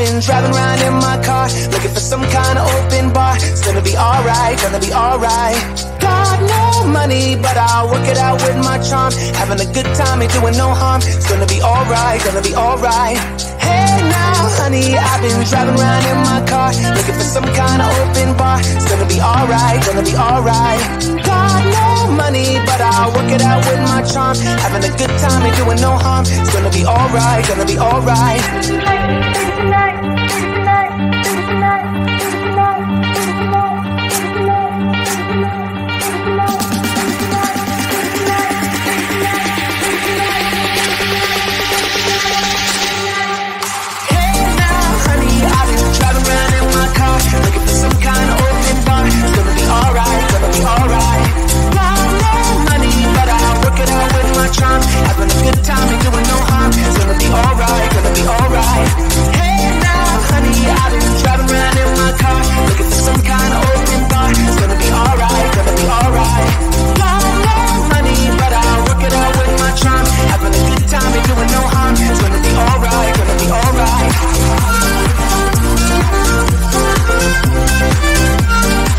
been driving around in my car, looking for some kind of open bar. It's gonna be alright, gonna be alright. Got no money, but I'll work it out with my charm. Having a good time, ain't doing no harm. It's gonna be alright, gonna be alright. Hey now, honey, I've been driving around in my car, looking for some kind of open bar. It's gonna be alright, gonna be alright. Got no money, but I'll work it out with my charm. Having a good time, ain't doing no harm. It's gonna be alright, gonna be alright. Looking for some kind of open bar. It's gonna be alright, gonna be alright. Got no money, but I'll work it out with my charm. Having a good time, ain't doing no harm. It's gonna be alright, gonna be alright. Hey now, honey, I've been driving around in my car, looking for some kind of open bar. It's gonna be alright, gonna be alright. Got no money, but I'll work it out with my charm. Having a good time, ain't doing no harm. It's gonna be alright, gonna be alright.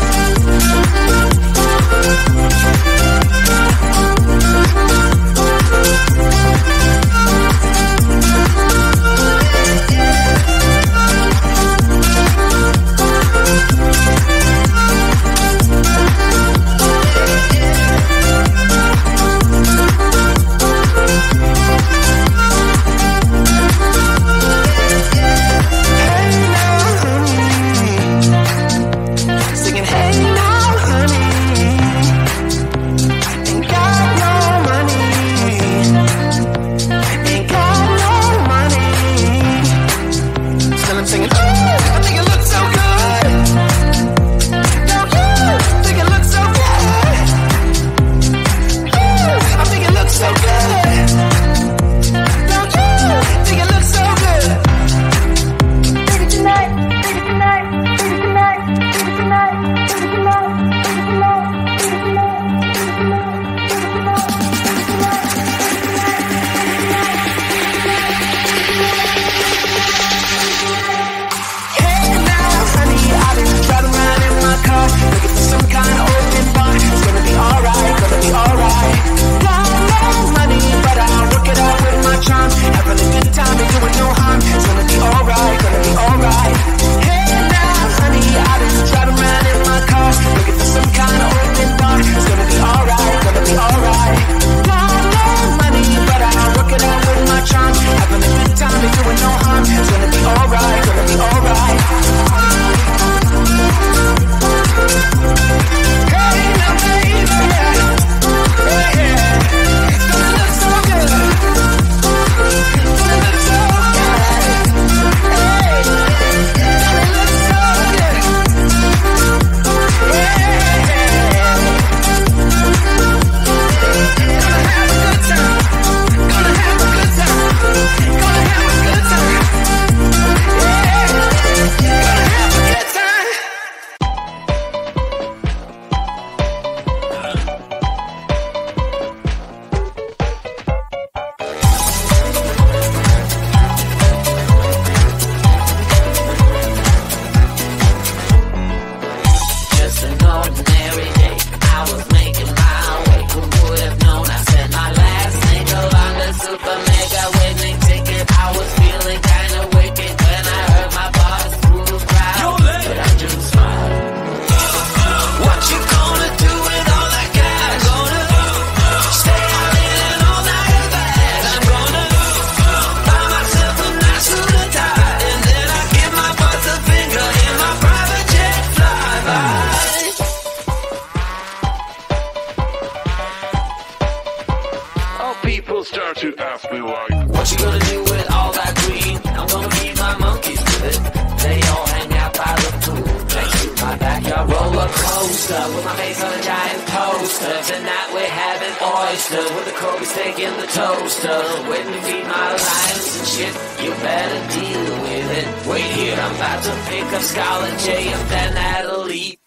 to ask me like, what you gonna do with all that green? I'm gonna feed my monkeys with it. They all hang out by the pool next to my backyard roller coaster with my face on a giant poster. Tonight we're having oysters with the Kobe steak in the toaster. When we feed my lions and shit, you better deal with it. Wait here, I'm about to pick up Scarlet J and then that'll eat.